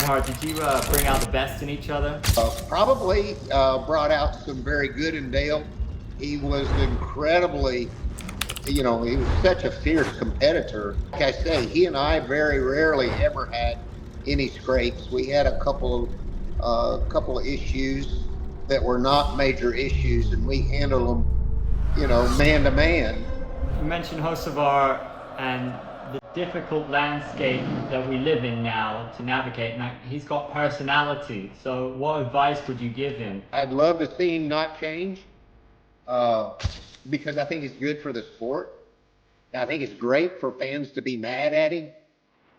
Earnhardt, did you bring out the best in each other? Probably brought out some very good in Dale. He was incredibly, he was such a fierce competitor. Like I say, he and I very rarely ever had any scrapes. We had a couple of issues that were not major issues, and we handled them, man to man. You mentioned Hocevar and the difficult landscape that we live in now to navigate. Now, he's got personality, so what advice would you give him? I'd love to see him not change because I think it's good for the sport. I think it's great for fans to be mad at him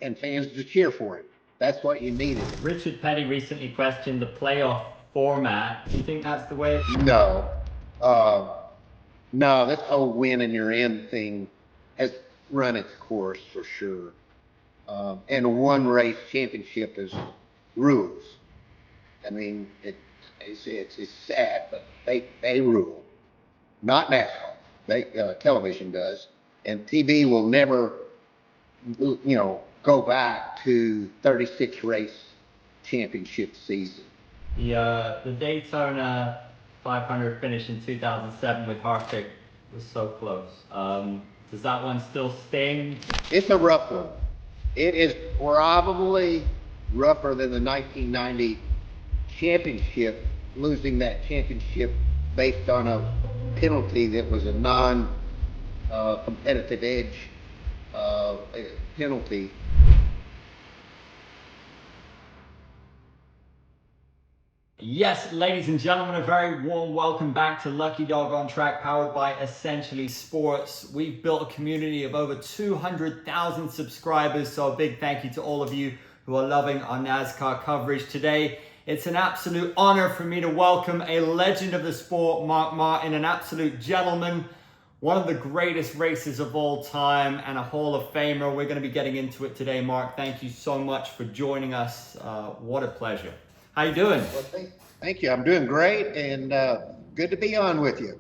and fans to cheer for him. That's what you needed. Richard Petty recently questioned the playoff format. Do you think that's the way? No. No, this whole win and you're in thing has run its course for sure. And a one race championship is rules. I mean, it's sad, but they rule. Not NASCAR. Television does. And TV will never, go back to 36 race championship season. The Daytona 500 finish in 2007 with Harvick was so close. Does that one still sting? It's a rough one. It is probably rougher than the 1990 championship, losing that championship based on a penalty that was a non-competitive edge penalty. Yes, ladies and gentlemen, a very warm welcome back to Lucky Dog on Track, powered by Essentially Sports. We've built a community of over 200,000 subscribers, so a big thank you to all of you who are loving our NASCAR coverage today. It's an absolute honor for me to welcome a legend of the sport, Mark Martin, an absolute gentleman, one of the greatest racers of all time, and a Hall of Famer. We're going to be getting into it today, Mark. Thank you so much for joining us. What a pleasure. How you doing? Well, thank you. I'm doing great, and good to be on with you.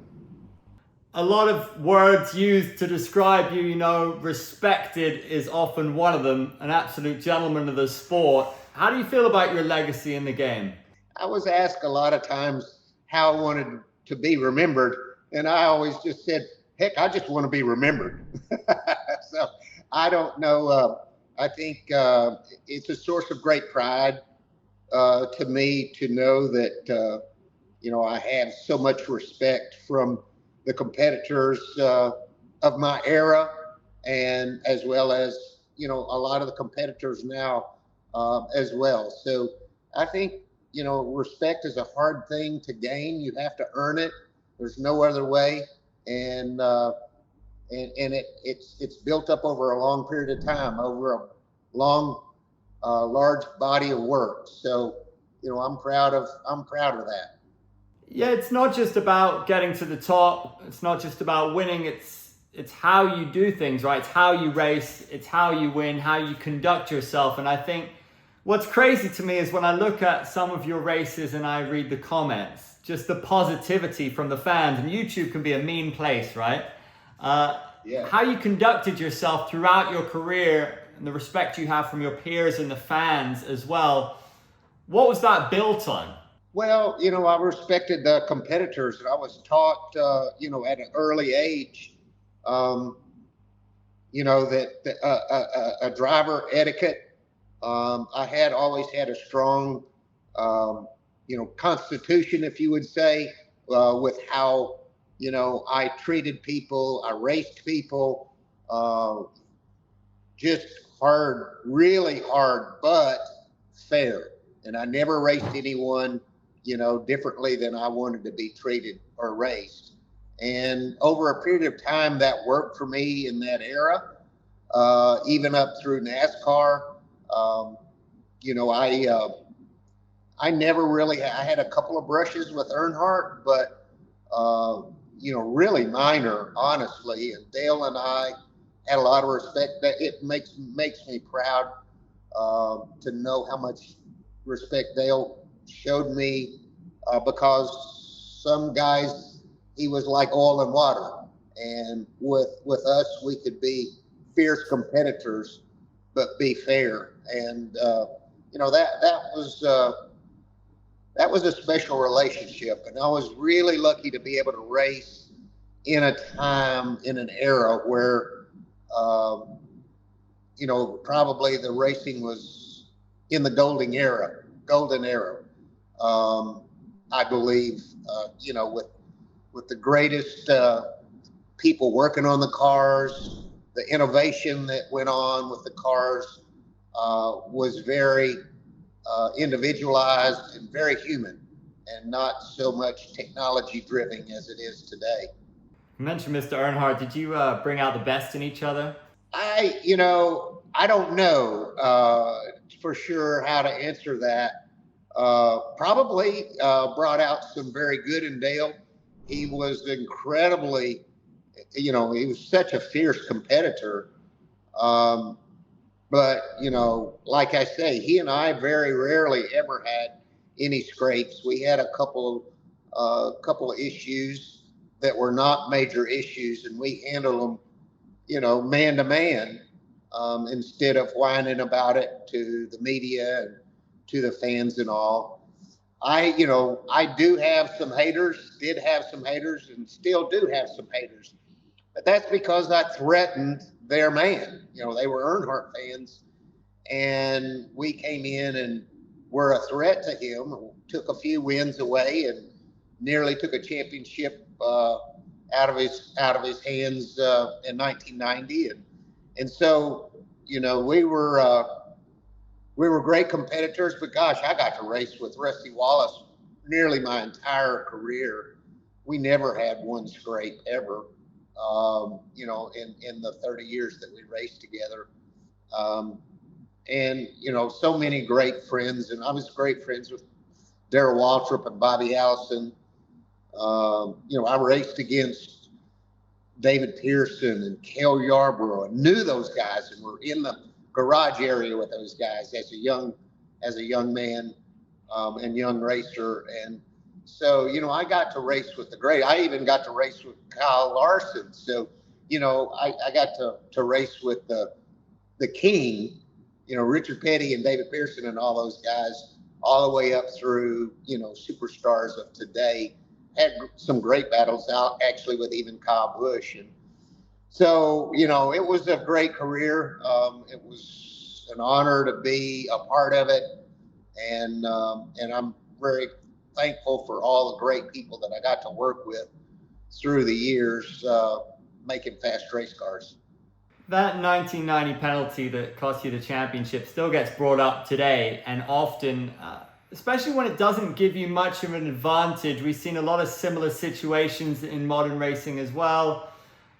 A lot of words used to describe you, respected is often one of them, an absolute gentleman of the sport. How do you feel about your legacy in the game? I was asked a lot of times how I wanted to be remembered, and I always just said, heck, I just want to be remembered. So I don't know. I think it's a source of great pride to me to know that, I have so much respect from the competitors of my era, and as well as, a lot of the competitors now as well. So I think, respect is a hard thing to gain. You have to earn it. There's no other way. And it's built up over a long period of time, over a long, large body of work. So, I'm proud of that. Yeah, it's not just about getting to the top. It's not just about winning. It's how you do things, right? It's how you race. It's how you win, how you conduct yourself. And I think what's crazy to me is when I look at some of your races and I read the comments, just the positivity from the fans. And YouTube can be a mean place, right? Yeah. How you conducted yourself throughout your career and the respect you have from your peers and the fans as well. What was that built on? Well, I respected the competitors, and I was taught, at an early age, that a driver etiquette. I always had a strong, constitution, if you would say, with how, I treated people, I raced people, just hard, really hard, but fair. And I never raced anyone, differently than I wanted to be treated or raced. And over a period of time, that worked for me in that era, even up through NASCAR. I never really, I had a couple of brushes with Earnhardt, but, really minor, honestly. And Dale and I had a lot of respect. That it makes me proud to know how much respect Dale showed me, because some guys, he was like oil and water. And with us, we could be fierce competitors, but be fair. And that was a special relationship, and I was really lucky to be able to race in a time, in an era where, um, probably the racing was in the golden era. Um, I believe, with the greatest people working on the cars, the innovation that went on with the cars was very individualized and very human, and not so much technology driven as it is today. You mentioned Mr. Earnhardt. Did you bring out the best in each other? I don't know for sure how to answer that. Probably brought out some very good in Dale. He was incredibly, he was such a fierce competitor. Um, but like I say, he and I very rarely ever had any scrapes. We had a couple of issues that were not major issues, and we handled them, man to man, instead of whining about it to the media and to the fans and all. I do have some haters, did have some haters, and still do have some haters. But that's because I threatened their man. They were Earnhardt fans, and we came in and were a threat to him. Took a few wins away, and nearly took a championship out of his hands in 1990, and so we were great competitors. But gosh, I got to race with Rusty Wallace nearly my entire career. We never had one scrape ever. In the 30 years that we raced together. Um, and so many great friends, and I was great friends with Darrell Waltrip and Bobby Allison. I raced against David Pearson and Cale Yarborough, and knew those guys, and were in the garage area with those guys as a young man, and young racer. And so I got to race with the great. I even got to race with Kyle Larson. So I got to race with the king, Richard Petty and David Pearson and all those guys, all the way up through superstars of today. Had some great battles out actually with even Kyle Busch. And so it was a great career. It was an honor to be a part of it, and I'm very thankful for all the great people that I got to work with through the years, making fast race cars. That 1990 penalty that cost you the championship still gets brought up today, and often, especially when it doesn't give you much of an advantage. We've seen a lot of similar situations in modern racing as well.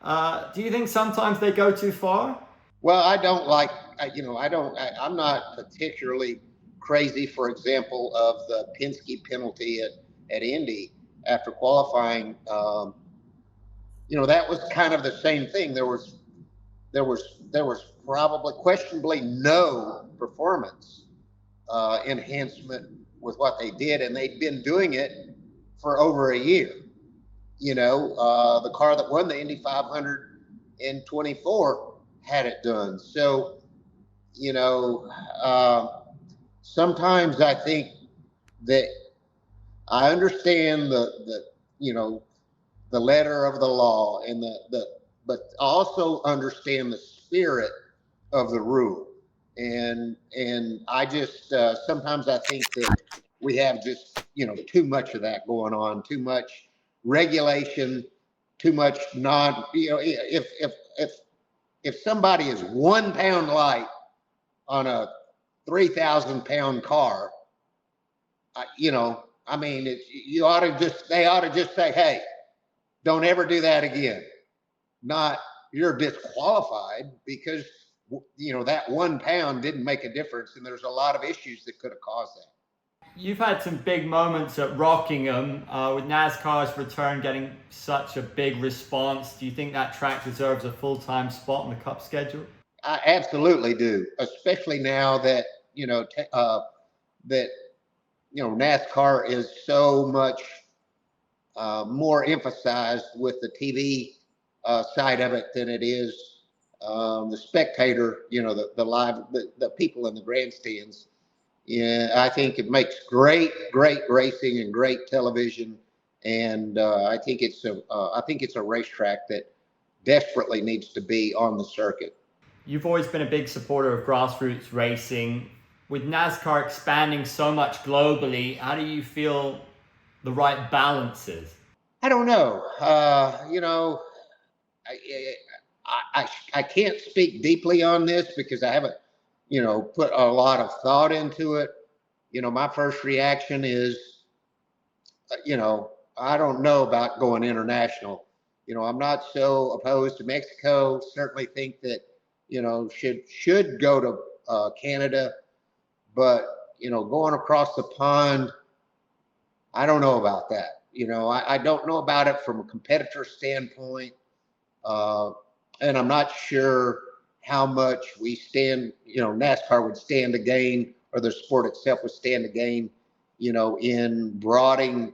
Do you think sometimes they go too far? Well, I don't like, I'm not particularly crazy, for example, of the Penske penalty at Indy after qualifying. That was kind of the same thing. There was probably questionably no performance enhancement with what they did, and they'd been doing it for over a year. The car that won the Indy 500 in 24 had it done. So, sometimes I think that I understand the letter of the law and but also understand the spirit of the rule. And I just sometimes I think that we have just too much of that going on, too much regulation, too much non. If somebody is 1 pound light on a 3,000 pound car, I mean, they ought to just say, hey, don't ever do that again. Not you're disqualified because that 1 pound didn't make a difference, and there's a lot of issues that could have caused that. You've had some big moments at Rockingham with NASCAR's return getting such a big response. Do you think that track deserves a full-time spot in the Cup schedule? I absolutely do, especially now that that NASCAR is so much more emphasized with the TV side of it than it is the spectator. The live the people in the grandstands. Yeah, I think it makes great racing and great television, and I think it's a racetrack that desperately needs to be on the circuit. You've always been a big supporter of grassroots racing. With NASCAR expanding so much globally, how do you feel the right balance is? I don't know. I, I can't speak deeply on this because I haven't, put a lot of thought into it. My first reaction is, I don't know about going international. I'm not so opposed to Mexico. Certainly think that, should go to Canada, but going across the pond, I don't know about that. I don't know about it from a competitor standpoint. Uh, and I'm not sure how much we stand, NASCAR would stand to gain, or the sport itself would stand to gain, in broadening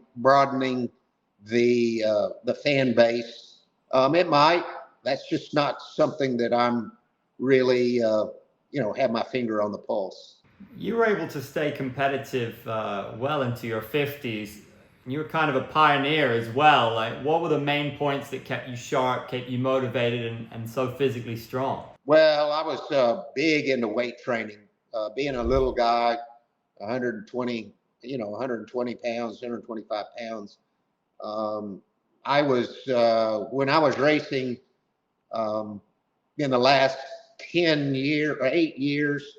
the fan base. It might. That's just not something that I'm really, have my finger on the pulse. You were able to stay competitive well into your 50s. You were kind of a pioneer as well. Like, what were the main points that kept you sharp, kept you motivated, and so physically strong? Well, I was big into weight training. Being a little guy, 120, 120 pounds, 125 pounds. I was when I was racing in the last 8 years.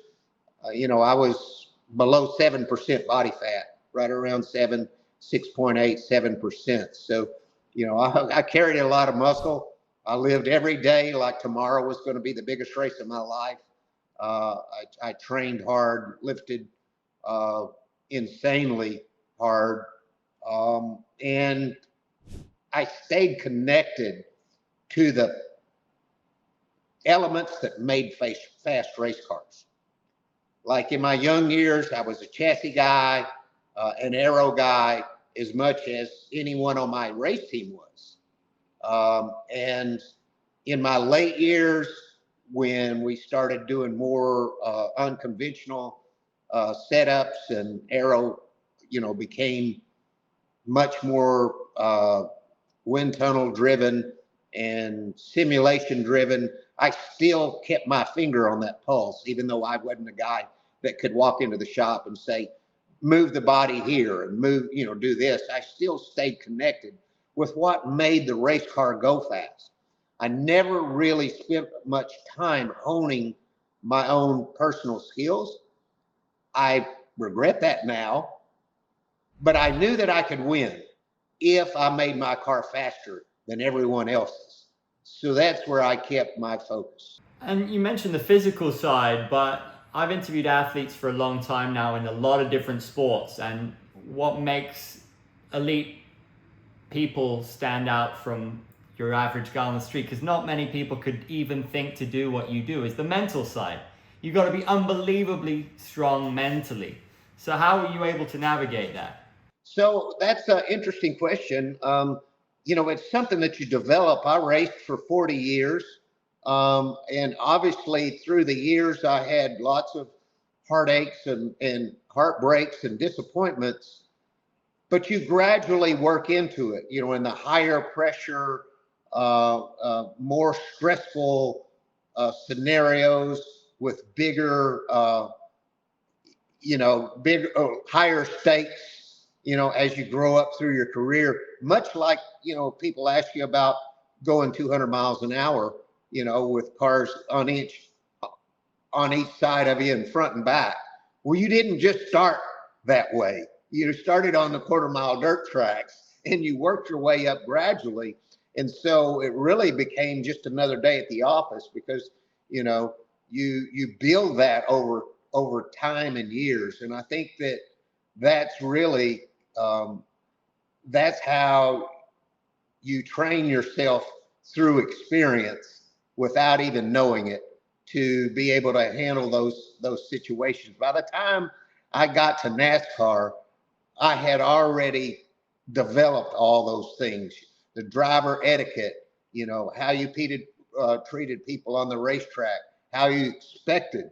I was below 7% body fat, right around 6.8, 7%. So, I carried a lot of muscle. I lived every day like tomorrow was going to be the biggest race of my life. I trained hard, lifted insanely hard, and I stayed connected to the elements that made fast race cars. Like in my young years, I was a chassis guy, an aero guy, as much as anyone on my race team was. And in my late years, when we started doing more unconventional setups, and aero, became much more wind tunnel driven and simulation driven, I still kept my finger on that pulse, even though I wasn't a guy that could walk into the shop and say, move the body here and move, do this. I still stayed connected with what made the race car go fast. I never really spent much time honing my own personal skills. I regret that now, but I knew that I could win if I made my car faster than everyone else's. So that's where I kept my focus. And you mentioned the physical side, but I've interviewed athletes for a long time now in a lot of different sports. And what makes elite people stand out from your average guy on the street, because not many people could even think to do what you do, is the mental side. You got to be unbelievably strong mentally. So how are you able to navigate that? So that's an interesting question. It's something that you develop. I raced for 40 years. And obviously, through the years, I had lots of heartaches and heartbreaks and disappointments. But you gradually work into it, in the higher pressure, more stressful scenarios with bigger, higher stakes, as you grow up through your career, much like, people ask you about going 200 miles an hour, with cars on each side of you in front and back. Well, you didn't just start that way. You started on the quarter-mile dirt tracks and you worked your way up gradually. And so it really became just another day at the office because, you build that over time and years. And I think that's really, that's how you train yourself through experience without even knowing it, to be able to handle those situations. By the time I got to NASCAR, I had already developed all those things. The driver etiquette, how you treated people on the racetrack, how you expected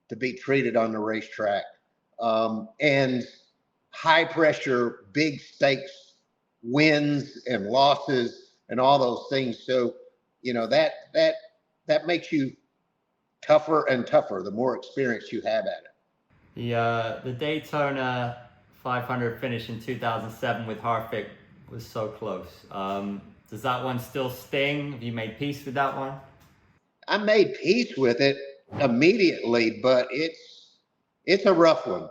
to be treated on the racetrack. and high pressure, big stakes wins and losses and all those things. So, that makes you tougher and tougher the more experience you have at it. The Daytona 500 finish in 2007 with Harvick was so close. Does that one still sting? Have you made peace with that one? I made peace with it immediately, but it's a rough one.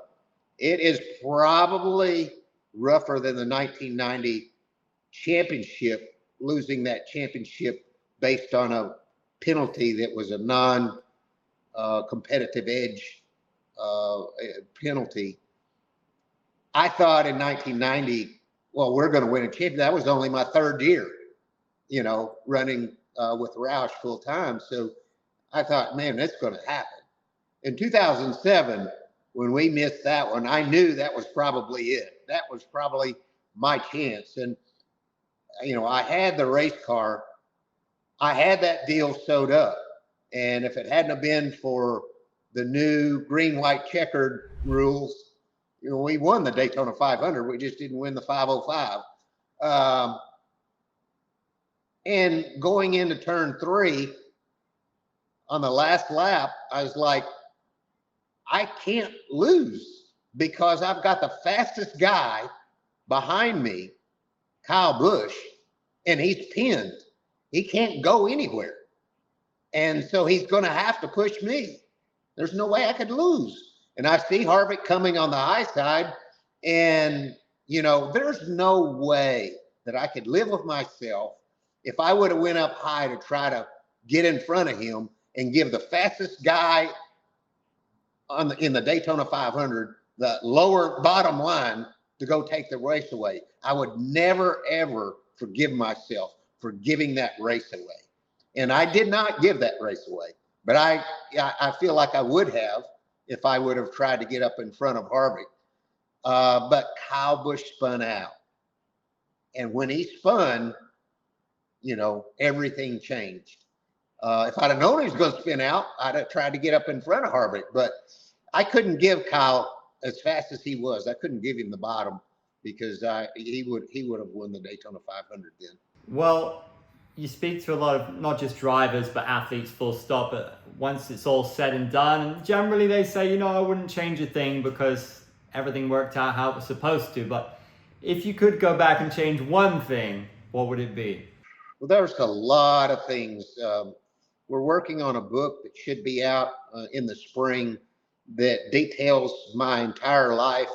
It is probably rougher than the 1990 championship, losing that championship based on a penalty that was a non-competitive edge penalty. I thought in 1990, well, we're going to win a championship. That was only my third year, running with Roush full time. So I thought, man, that's going to happen. In 2007, when we missed that one, I knew that was probably it. That was probably my chance. And, I had the race car. I had that deal sewed up. And if it hadn't have been for the new green, white, checkered rules, we won the Daytona 500. We just didn't win the 505. And going into turn 3 on the last lap, I was like, I can't lose because I've got the fastest guy behind me, Kyle Busch, and he's pinned. He can't go anywhere. And so he's going to have to push me. There's no way I could lose. And I see Harvick coming on the high side, and, there's no way that I could live with myself if I would have went up high to try to get in front of him and give the fastest guy in the Daytona 500 the lower bottom line to go take the race away. I would never, ever forgive myself for giving that race away. And I did not give that race away, but I feel like I would have if I would have tried to get up in front of Harvick. But Kyle Busch spun out. And when he spun, everything changed. If I'd have known he was going to spin out, I'd have tried to get up in front of Harvick. But I couldn't give Kyle, as fast as he was, I couldn't give him the bottom because he would have won the Daytona 500 then. Well, you speak to a lot of not just drivers but athletes full stop. But once it's all said and done, generally they say, I wouldn't change a thing because everything worked out how it was supposed to. But if you could go back and change one thing, what would it be? Well, there's a lot of things. We're working on a book that should be out in the spring that details my entire life,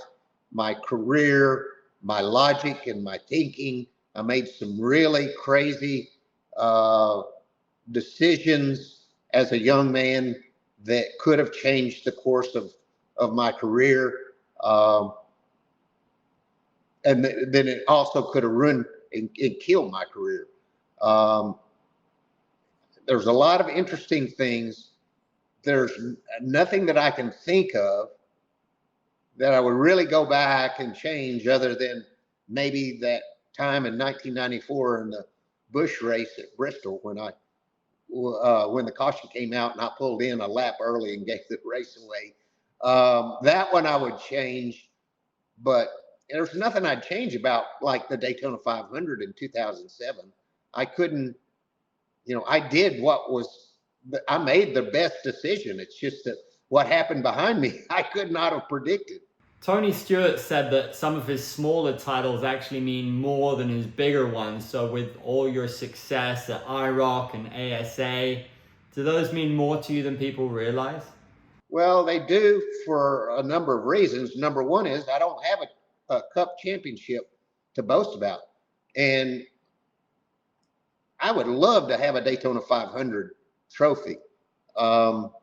my career, my logic and my thinking. I made some really crazy decisions as a young man that could have changed the course of my career. And then it also could have ruined and killed my career. There's a lot of interesting things. There's nothing that I can think of that I would really go back and change other than maybe that time in 1994 in the Busch race at Bristol when the caution came out and I pulled in a lap early and gave the race away. That one I would change, but there's nothing I'd change about like the Daytona 500 in 2007. I couldn't, I made the best decision. It's just that what happened behind me, I could not have predicted. Tony Stewart said that some of his smaller titles actually mean more than his bigger ones. So with all your success at IROC and ASA, do those mean more to you than people realize? Well, they do for a number of reasons. Number one is I don't have a cup championship to boast about. And I would love to have a Daytona 500 trophy, but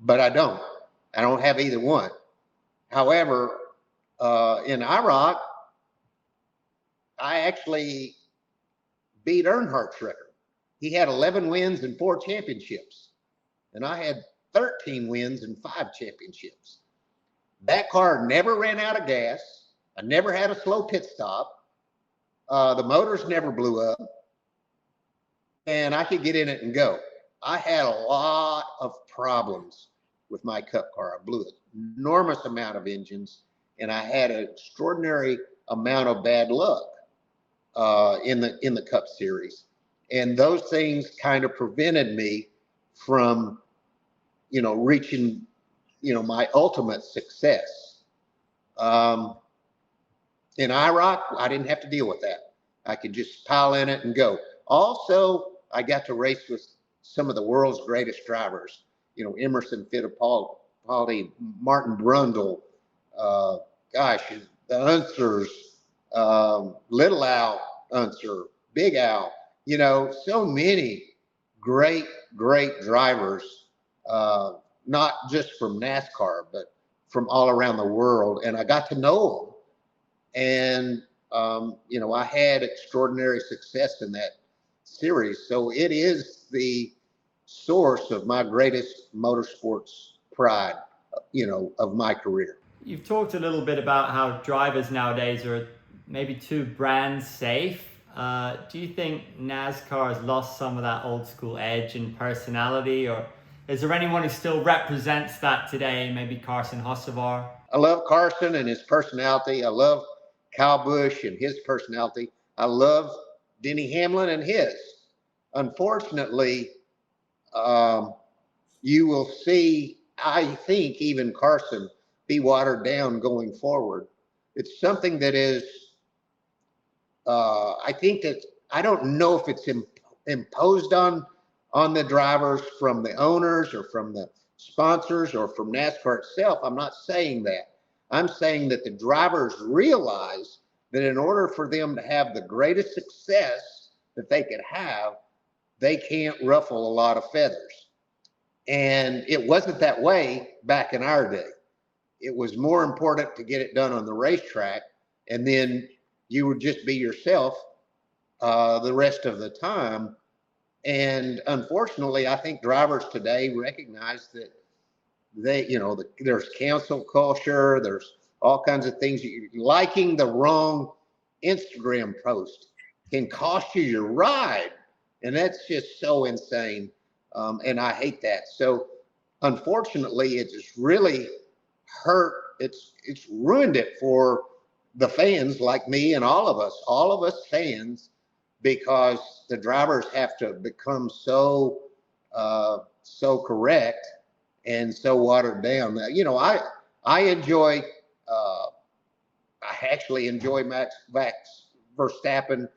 I don't. I don't have either one. However, in IROC, I actually beat Earnhardt's record. He had 11 wins and 4 championships, and I had 13 wins and 5 championships. That car never ran out of gas. I never had a slow pit stop. The motors never blew up, and I could get in it and go. I had a lot of problems with my Cup car. I blew an enormous amount of engines, and I had an extraordinary amount of bad luck in the Cup Series, and those things kind of prevented me from, reaching, my ultimate success. In IROC, I didn't have to deal with that. I could just pile in it and go. Also, I got to race with some of the world's greatest drivers, Emerson Fittipaldi, Martin Brundle, the Unsers, Little Al Unser, Big Al, so many great drivers, not just from NASCAR, but from all around the world. And I got to know them. And, I had extraordinary success in that series. So it is the source of my greatest motorsports pride, of my career. You've talked a little bit about how drivers nowadays are maybe too brand safe. Do you think NASCAR has lost some of that old school edge and personality, or is there anyone who still represents that today? Maybe Carson Hocevar? I love Carson and his personality. I love Kyle Busch and his personality. I love Denny Hamlin and his. Unfortunately, you will see, I think, even Carson be watered down going forward. It's something that is, I think that, I don't know if it's imposed on the drivers from the owners or from the sponsors or from NASCAR itself. I'm not saying that. I'm saying that the drivers realize that in order for them to have the greatest success that they could have, they can't ruffle a lot of feathers. And it wasn't that way back in our day. It was more important to get it done on the racetrack, and then you would just be yourself the rest of the time. And unfortunately, I think drivers today recognize that there's cancel culture, there's all kinds of things. Liking the wrong Instagram post can cost you your ride, and that's just so insane. And I hate that. So unfortunately, it just really hurt. It's ruined it for the fans like me and all of us fans, because the drivers have to become so correct and so watered down. I enjoy, I actually enjoy Max Verstappen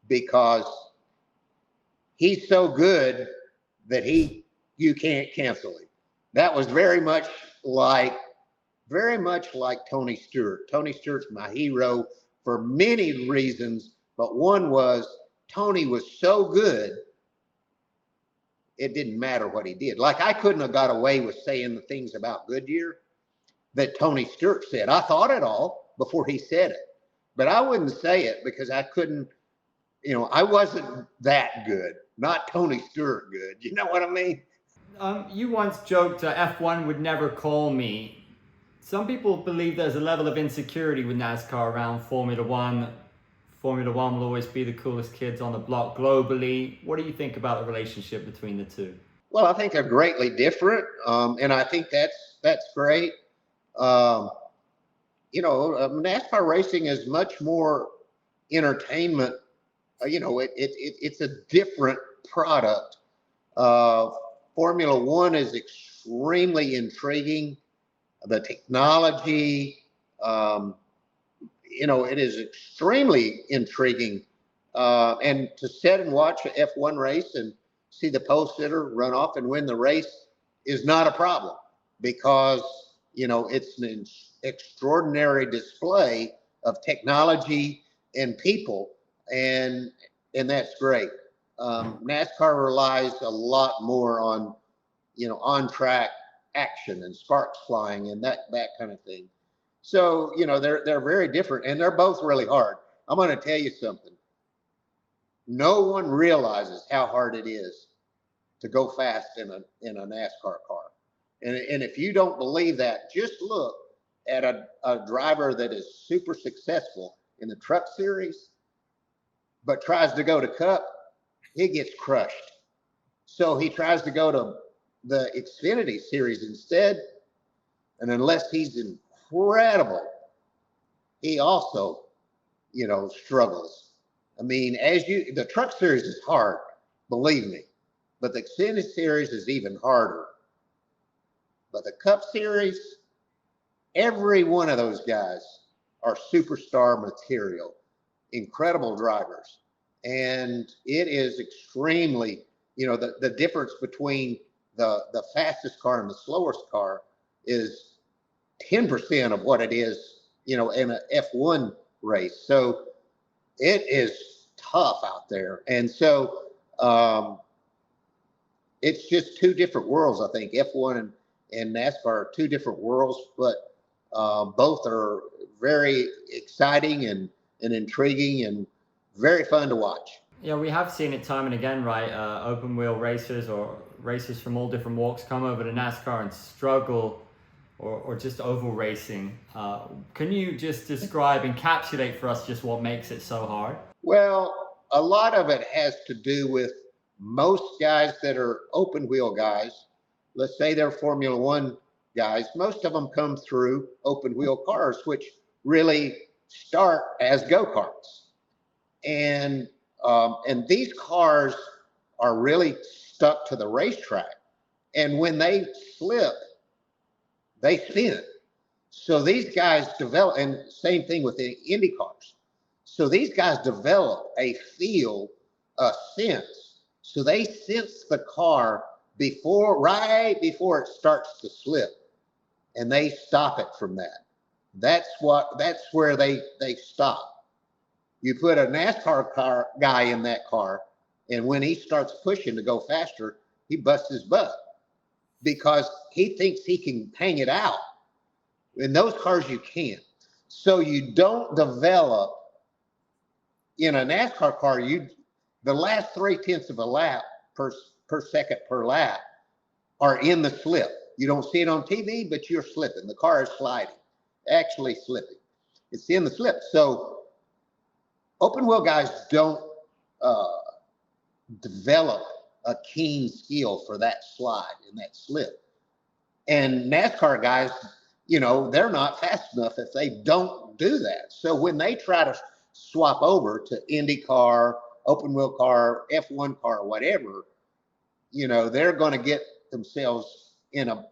because he's so good that you can't cancel him. That was very much like Tony Stewart. Tony Stewart's my hero for many reasons, but one was Tony was so good, it didn't matter what he did. Like, I couldn't have got away with saying the things about Goodyear that Tony Stewart said. I thought it all before he said it, but I wouldn't say it because I couldn't, I wasn't that good, not Tony Stewart good. You know what I mean? You once joked F1 would never call me. Some people believe there's a level of insecurity with NASCAR around Formula One. Formula One will always be the coolest kids on the block globally. What do you think about the relationship between the two? Well, I think they're greatly different, and I think that's great. NASCAR racing is much more entertainment. It's a different product. Formula One is extremely intriguing. The technology, it is extremely intriguing. And to sit and watch an F1 race and see the pole sitter run off and win the race is not a problem, because, it's an extraordinary display of technology and people, and that's great. NASCAR relies a lot more on, on-track action and sparks flying and that kind of thing. So, they're very different, and they're both really hard. I'm going to tell you something. No one realizes how hard it is to go fast in a NASCAR car. And if you don't believe that, just look at a driver that is super successful in the Truck Series, but tries to go to Cup, he gets crushed. So he tries to go to the Xfinity series instead. And unless he's incredible, he also, struggles. I mean, the Truck Series is hard, believe me, but the Xfinity Series is even harder. But the Cup Series, every one of those guys are superstar material, incredible drivers. And it is extremely, the difference between the fastest car and the slowest car is 10% of what it is, in an F1 race. So it is tough out there. And so it's just two different worlds, I think. F1 and NASCAR are two different worlds, but both are very exciting and intriguing and very fun to watch. Yeah, we have seen it time and again, right? Open wheel racers or racers from all different walks come over to NASCAR and struggle or just oval racing. Can you just describe, encapsulate for us just what makes it so hard? Well, a lot of it has to do with most guys that are open wheel guys. Let's say they're Formula One guys. Most of them come through open wheel cars, which really start as go-karts. And these cars are really stuck to the racetrack. And when they slip, they spin. So these guys develop, and same thing with the Indy cars. So these guys develop a feel, a sense. So they sense the car right before it starts to slip, and they stop it from that. That's where they stop. You put a NASCAR guy in that car, and when he starts pushing to go faster, he busts his butt because he thinks he can hang it out. In those cars, you can't. So you don't develop in a NASCAR car. The last 0.3 of a lap per second per lap are in the slip. You don't see it on TV, but you're slipping. The car is sliding, actually slipping. It's in the slip. So open wheel guys don't develop a keen skill for that slide and that slip. And NASCAR guys, they're not fast enough if they don't do that. So when they try to swap over to Indy car, open wheel car, F1 car, whatever, they're going to get themselves in a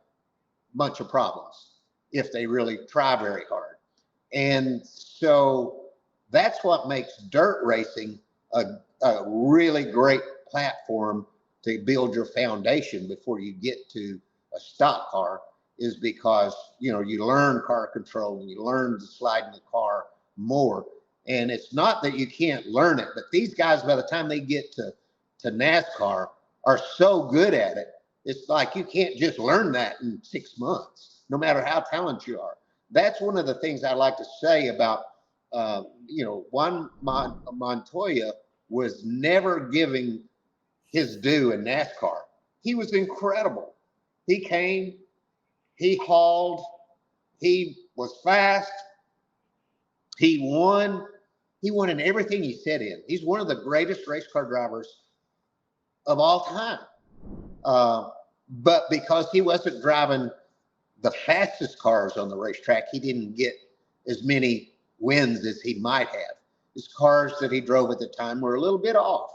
bunch of problems if they really try very hard. And so that's what makes dirt racing a really great platform to build your foundation before you get to a stock car, is because you learn car control and you learn to slide in the car more. And it's not that you can't learn it, but these guys, by the time they get to NASCAR, are so good at it. It's like you can't just learn that in 6 months, no matter how talented you are. That's one of the things I like to say about Juan Montoya was never giving his due in NASCAR. He was incredible. He came, he hauled, he was fast, he won in everything he set in. He's one of the greatest race car drivers of all time. But because he wasn't driving the fastest cars on the racetrack, he didn't get as many wins as he might have. His cars that he drove at the time were a little bit off.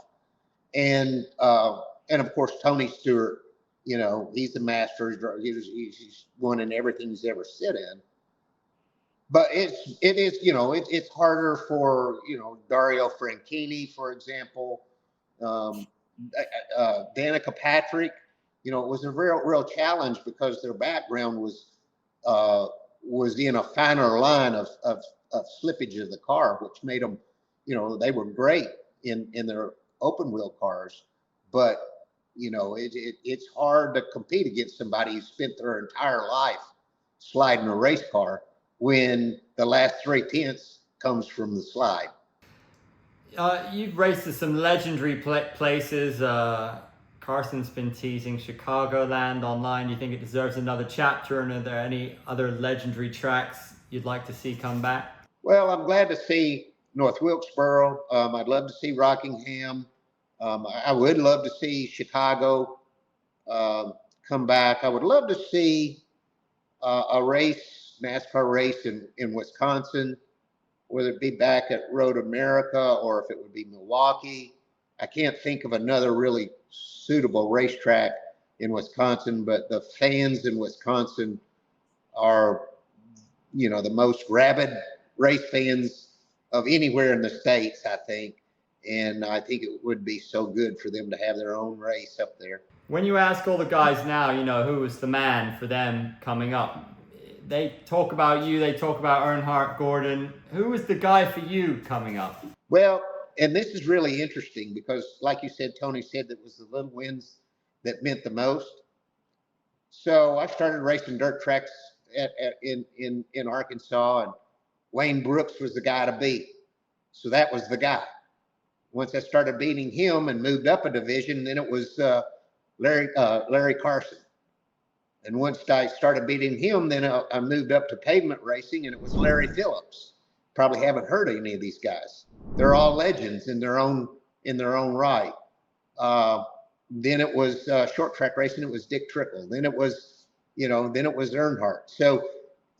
And of course, Tony Stewart, he's the master. He's won in everything he's ever sit in. But it's harder for, Dario Franchitti, for example, Danica Patrick. It was a real challenge because their background was in a finer line of slippage of the car, which made them, they were great in their open wheel cars. But, it's hard to compete against somebody who spent their entire life sliding a race car when the last 0.3 comes from the slide. You've raced at some legendary places. Carson's been teasing Chicagoland online. You think it deserves another chapter? And are there any other legendary tracks you'd like to see come back? Well, I'm glad to see North Wilkesboro. I'd love to see Rockingham. I would love to see Chicago come back. I would love to see a race, NASCAR race in Wisconsin, whether it be back at Road America or if it would be Milwaukee. I can't think of another really suitable racetrack in Wisconsin, but the fans in Wisconsin are, the most rabid race fans of anywhere in the States, I think. And I think it would be so good for them to have their own race up there. When you ask all the guys now, who was the man for them coming up, they talk about you, they talk about Earnhardt, Gordon. Who was the guy for you coming up? Well, and this is really interesting because, like you said, Tony said that was the little wins that meant the most. So I started racing dirt tracks in Arkansas, and Wayne Brooks was the guy to beat. So that was the guy. Once I started beating him and moved up a division, then it was Larry Carson. And once I started beating him, then I moved up to pavement racing, and it was Larry Phillips. Probably haven't heard of any of these guys. They're all legends in their own right. Then it was short track racing. It was Dick Trickle. Then it was, then it was Earnhardt. So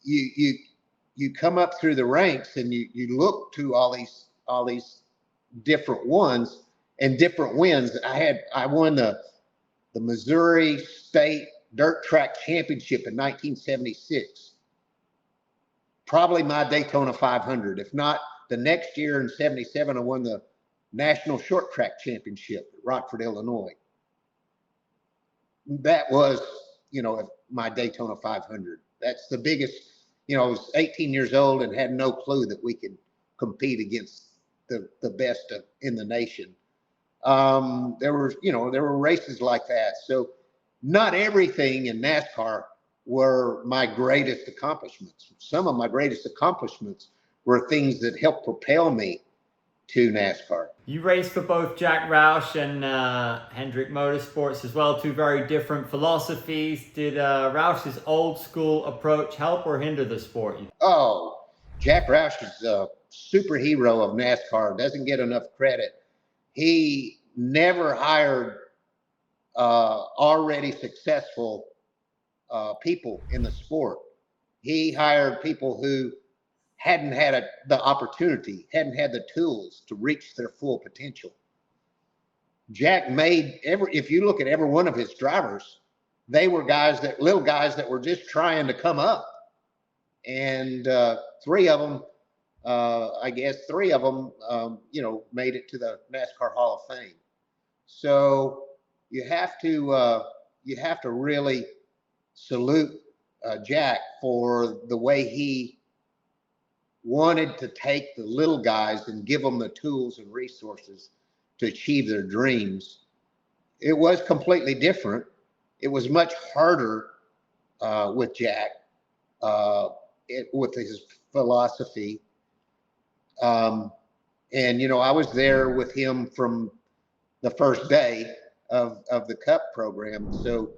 you come up through the ranks and you look to all these different ones and different wins. I won the Missouri State Dirt Track Championship in 1976. Probably my Daytona 500. If not, the next year in 77, I won the National Short Track Championship at Rockford, Illinois. That was, my Daytona 500. That's the biggest, I was 18 years old and had no clue that we could compete against the best in the nation. There were races like that. So not everything in NASCAR were my greatest accomplishments. Some of my greatest accomplishments were things that helped propel me to NASCAR. You raced for both Jack Roush and Hendrick Motorsports as well, two very different philosophies. Did Roush's old school approach help or hinder the sport? Oh, Jack Roush is a superhero of NASCAR, doesn't get enough credit. He never hired already successful people in the sport. He hired people who hadn't had the opportunity, hadn't had the tools to reach their full potential. Jack if you look at every one of his drivers, they were little guys that were just trying to come up. And three of them, made it to the NASCAR Hall of Fame. So you have to really salute Jack for the way he wanted to take the little guys and give them the tools and resources to achieve their dreams. It was completely different. It was much harder with Jack, with his philosophy. And, I was there with him from the first day of the Cup program. So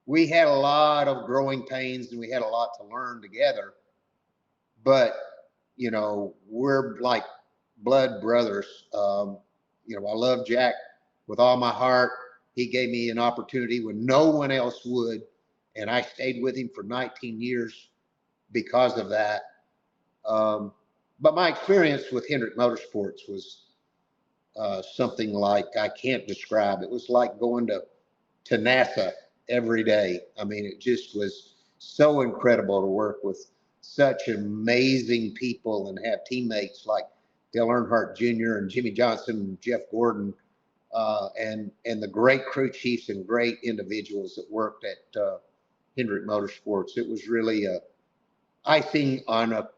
we had a lot of growing pains and we had a lot to learn together. But, we're like blood brothers. I love Jack with all my heart. He gave me an opportunity when no one else would. And I stayed with him for 19 years because of that. But my experience with Hendrick Motorsports was something like I can't describe. It was like going to NASA every day. I mean, it just was so incredible to work with such amazing people and have teammates like Dale Earnhardt Jr. and Jimmy Johnson and Jeff Gordon, and the great crew chiefs and great individuals that worked at Hendrick Motorsports. It was really icing on a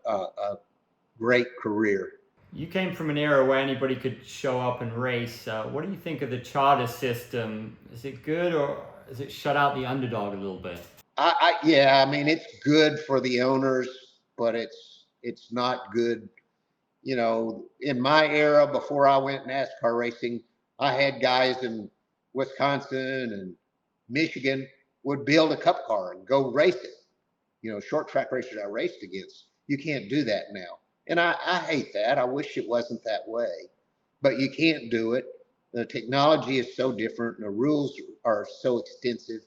great career. You came from an era where anybody could show up and race. What do you think of the charter system? Is it good or does it shut out the underdog a little bit? It's good for the owners, but it's not good. In my era, before I went NASCAR racing, I had guys in Wisconsin and Michigan would build a cup car and go race it. Short track racers I raced against. You can't do that now. And I hate that. I wish it wasn't that way, but you can't do it. The technology is so different and the rules are so extensive.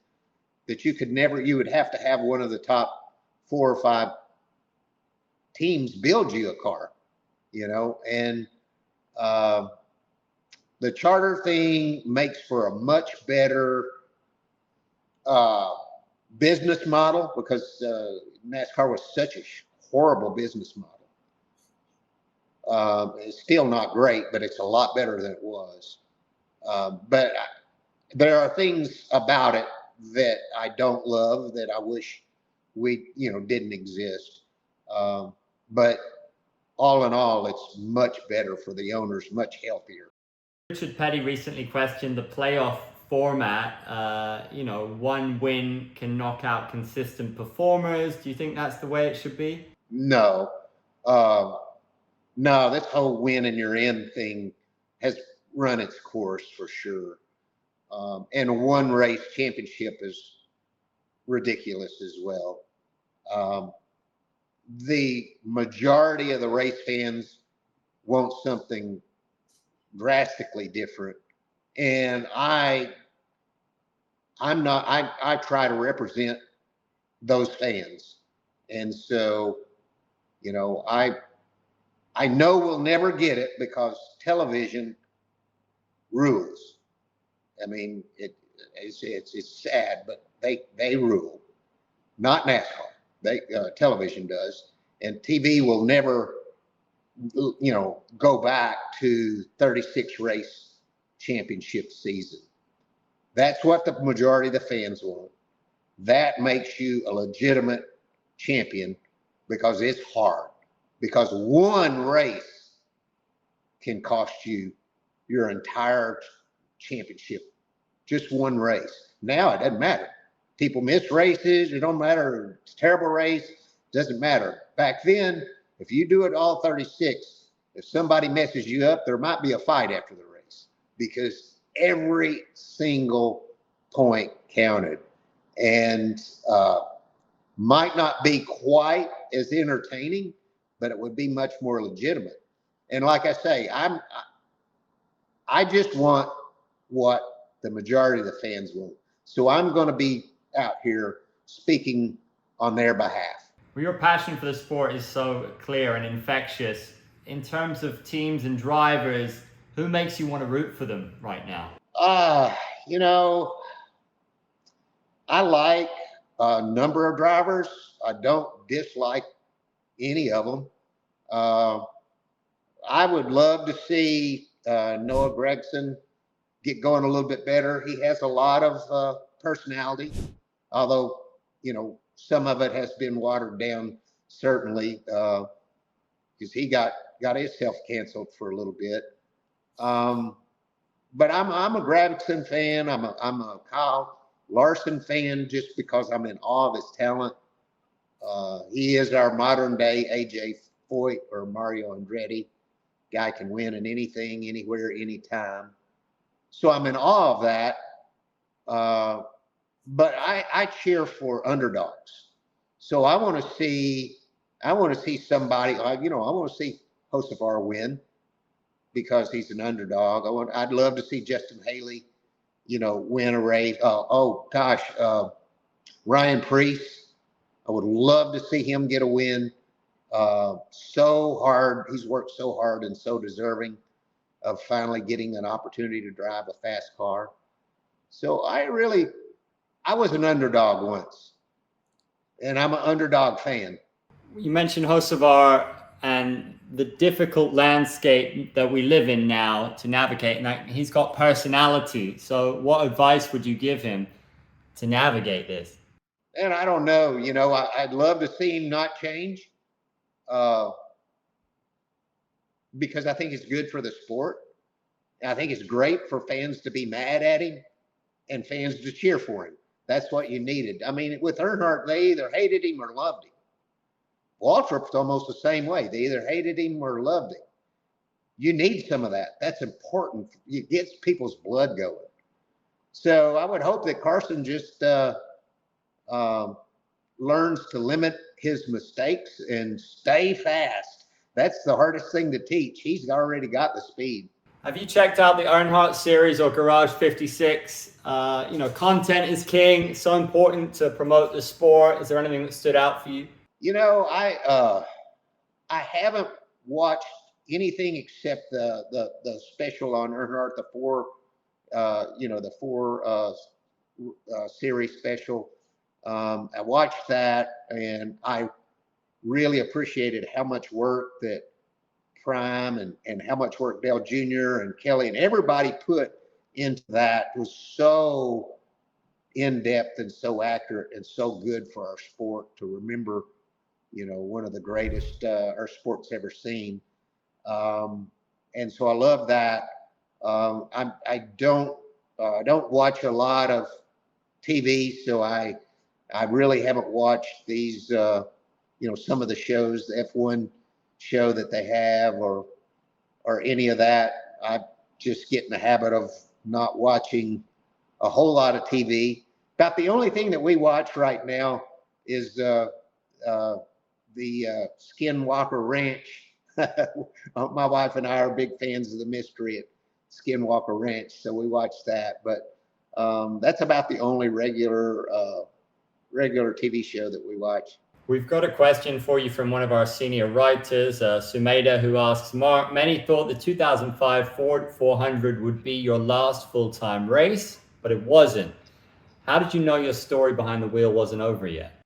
that you would have to have one of the top 4 or 5 teams build you a car, and the charter thing makes for a much better business model, because NASCAR was such a horrible business model. It's still not great, but it's a lot better than it was. But there are things about it that I don't love, that I wish we, didn't exist. But all in all, it's much better for the owners, much healthier. Richard Petty recently questioned the playoff format. One win can knock out consistent performers. Do you think that's the way it should be? No. No, this whole win and you're in thing has run its course for sure. And a one race championship is ridiculous as well. The majority of the race fans want something drastically different. And I try to represent those fans. And so, I know we'll never get it because television rules. I mean, it's sad, but they rule, not NASCAR. Television does, and TV will never, go back to 36 race championship season. That's what the majority of the fans want. That makes you a legitimate champion, because it's hard. Because one race can cost you your entire championship. Just one race. Now it doesn't matter. People miss races. It don't matter. It's a terrible race. Doesn't matter. Back then, if you do it all 36, if somebody messes you up, there might be a fight after the race, because every single point counted. And might not be quite as entertaining, but it would be much more legitimate. And like I say, I just want what the majority of the fans want. So I'm going to be out here speaking on their behalf. Well, your passion for the sport is so clear and infectious. In terms of teams and drivers, who makes you want to root for them right now? I like a number of drivers. I don't dislike any of them. I would love to see Noah Gragson get going a little bit better. He has a lot of personality, although, some of it has been watered down, certainly, because he got himself canceled for a little bit. But I'm a Gragson fan. I'm a Kyle Larson fan, just because I'm in awe of his talent. He is our modern day AJ Foyt or Mario Andretti. Guy can win in anything, anywhere, anytime. So I'm in awe of that. But I cheer for underdogs. So I want to see somebody. I want to see Hocevar win, because he's an underdog. I'd love to see Justin Haley, win a race. Ryan Preece. I would love to see him get a win. So hard. He's worked so hard and so deserving of finally getting an opportunity to drive a fast car. So I was an underdog once, and I'm an underdog fan. You mentioned Hocevar and the difficult landscape that we live in now to navigate. And he's got personality. So what advice would you give him to navigate this? And I don't know, I'd love to see him not change, because I think it's good for the sport. I think it's great for fans to be mad at him and fans to cheer for him. That's what you needed. I mean, with Earnhardt, they either hated him or loved him. Waltrip's almost the same way. They either hated him or loved him. You need some of that. That's important. It gets people's blood going. So I would hope that Carson just learns to limit his mistakes and stay fast. That's the hardest thing to teach. He's already got the speed. Have you checked out the Earnhardt series or Garage 56? Content is king. It's so important to promote the sport. Is there anything that stood out for you? I haven't watched anything except the special on Earnhardt, the four series special. I watched that, and I really appreciated how much work that Prime and how much work Dale Jr. and Kelly and everybody put into that. It was so in-depth and so accurate and so good for our sport to remember, one of the greatest our sport's ever seen. And so I love that. I don't watch a lot of TV, so I really haven't watched these, some of the shows, the F1 show that they have, or any of that. I just get in the habit of not watching a whole lot of TV. About the only thing that we watch right now is the Skinwalker Ranch. My wife and I are big fans of the mystery at Skinwalker Ranch, so we watch that. But that's about the only regular TV show that we watch. We've got a question for you from one of our senior writers, Sumeda, who asks, Mark, many thought the 2005 Ford 400 would be your last full-time race, but it wasn't. How did you know your story behind the wheel wasn't over yet?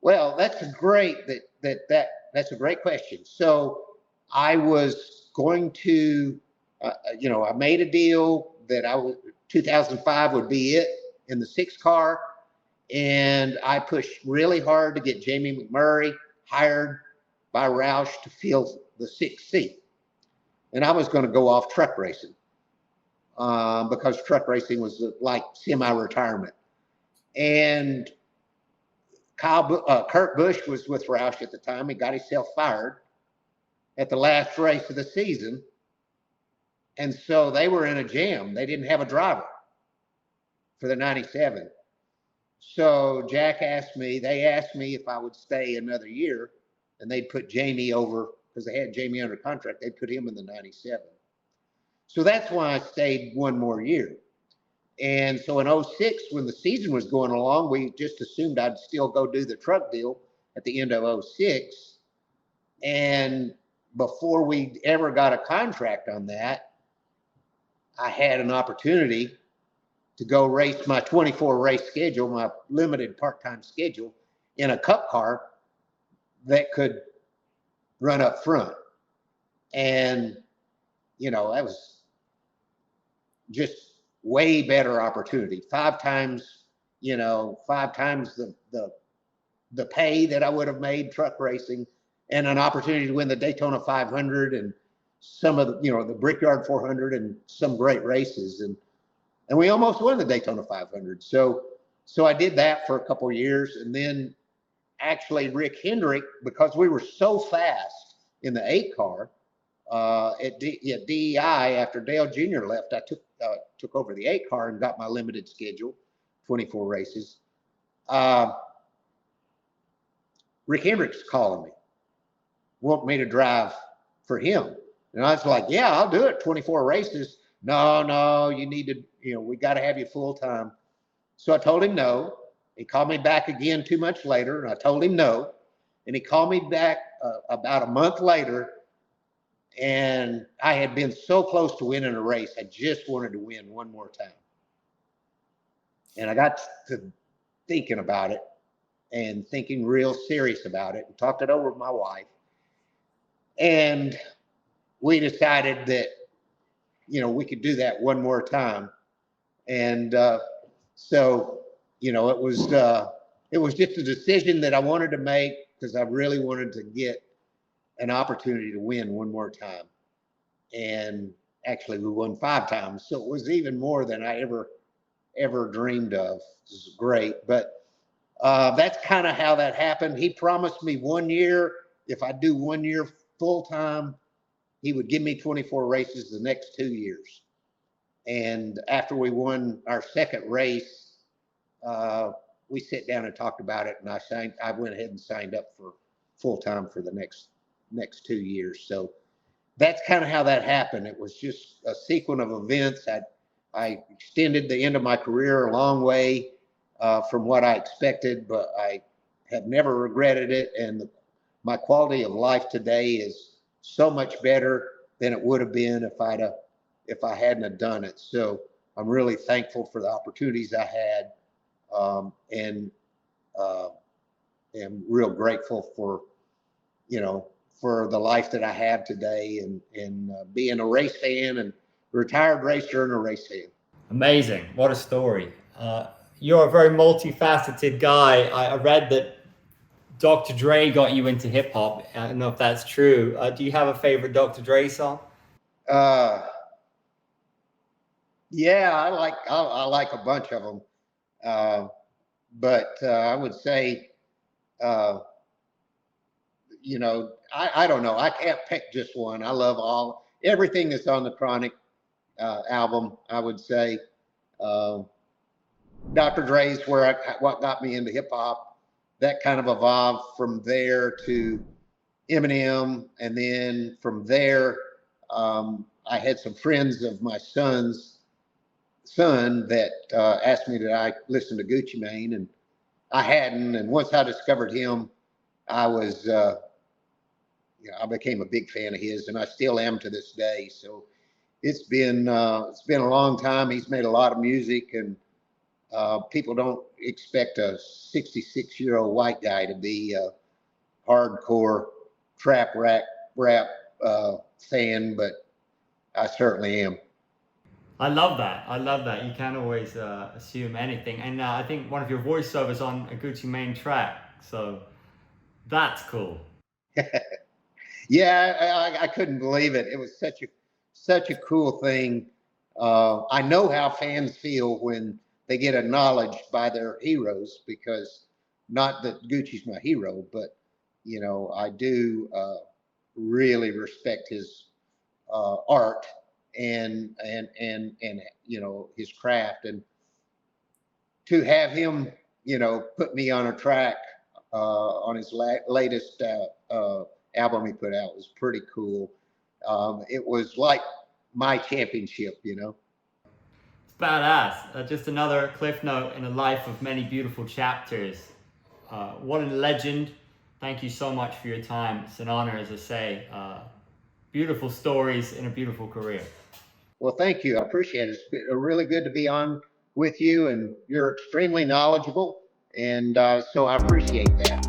Well, that's a great that's a great question. So I was going to, I made a deal that 2005 would be it in the 6 car. And I pushed really hard to get Jamie McMurray hired by Roush to fill the 6th seat. And I was going to go off truck racing because truck racing was like semi-retirement. And Kurt Busch was with Roush at the time. He got himself fired at the last race of the season. And so they were in a jam. They didn't have a driver for the 97. So Jack asked me if I would stay another year, and they'd put Jamie over, because they had Jamie under contract. They'd put him in the 97. So that's why I stayed one more year. And so in 06, when the season was going along, we just assumed I'd still go do the truck deal at the end of 06. And before we ever got a contract on that, I had an opportunity to go race my 24 race schedule, my limited part-time schedule, in a cup car that could run up front. And, that was just way better opportunity. 5 times the pay that I would have made truck racing, and an opportunity to win the Daytona 500 and some of the, the Brickyard 400 and some great races. And we almost won the Daytona 500. So I did that for a couple of years. And then actually Rick Hendrick, because we were so fast in the 8 car at DEI, after Dale Jr. left, I took over the 8 car and got my limited schedule, 24 races. Rick Hendrick's calling me, want me to drive for him. And I was like, yeah, I'll do it, 24 races. No, you need to, we got to have you full time. So I told him no. He called me back again 2 months later, and I told him no. And he called me back about a month later, and I had been so close to winning a race. I just wanted to win one more time. And I got to thinking about it and thinking real serious about it, and talked it over with my wife. And we decided that, we could do that one more time. And so, it was just a decision that I wanted to make, because I really wanted to get an opportunity to win one more time. And actually we won 5 times. So it was even more than I ever dreamed of. It was great. But that's kind of how that happened. He promised me 1 year. If I do 1 year full time, he would give me 24 races the next 2 years. And after we won our second race, we sat down and talked about it, and I went ahead and signed up for full time for the next 2 years. So that's kind of how that happened. It was just a sequence of events. I extended the end of my career a long way from what I expected, but I have never regretted it. And my quality of life today is so much better than it would have been if I hadn't have done it. So I'm really thankful for the opportunities I had, and am real grateful for, for the life that I have today, and being a race fan and retired racer and a race fan. Amazing. What a story. You're a very multifaceted guy. I read that Dr. Dre got you into hip hop. I don't know if that's true. Do you have a favorite Dr. Dre song? Yeah, I like a bunch of them, but I would say, I don't know. I can't pick just one. I love everything that's on the Chronic album. I would say Dr. Dre's what got me into hip hop. That kind of evolved from there to Eminem, and then from there, I had some friends of my son's son that asked me that I listen to Gucci Mane, and I hadn't. And once I discovered him, I was, I became a big fan of his, and I still am to this day. So it's been a long time. He's made a lot of music, and people don't expect a 66-year-old white guy to be a hardcore trap rap fan, but I certainly am. I love that. I love that. You can't always assume anything. And I think one of your voiceovers on a Gucci Mane track. So that's cool. Yeah, I couldn't believe it. It was such a cool thing. I know how fans feel when they get acknowledged by their heroes, because not that Gucci's my hero, but I do really respect his art and his craft, and to have him put me on a track on his latest album he put out was pretty cool. It was like my championship. It's badass. Just another cliff note in a life of many beautiful chapters. What a legend. Thank you so much for your time. It's an honor, as I say. Beautiful stories in a beautiful career. Well, thank you. I appreciate it. It's been really good to be on with you, and you're extremely knowledgeable, and so I appreciate that.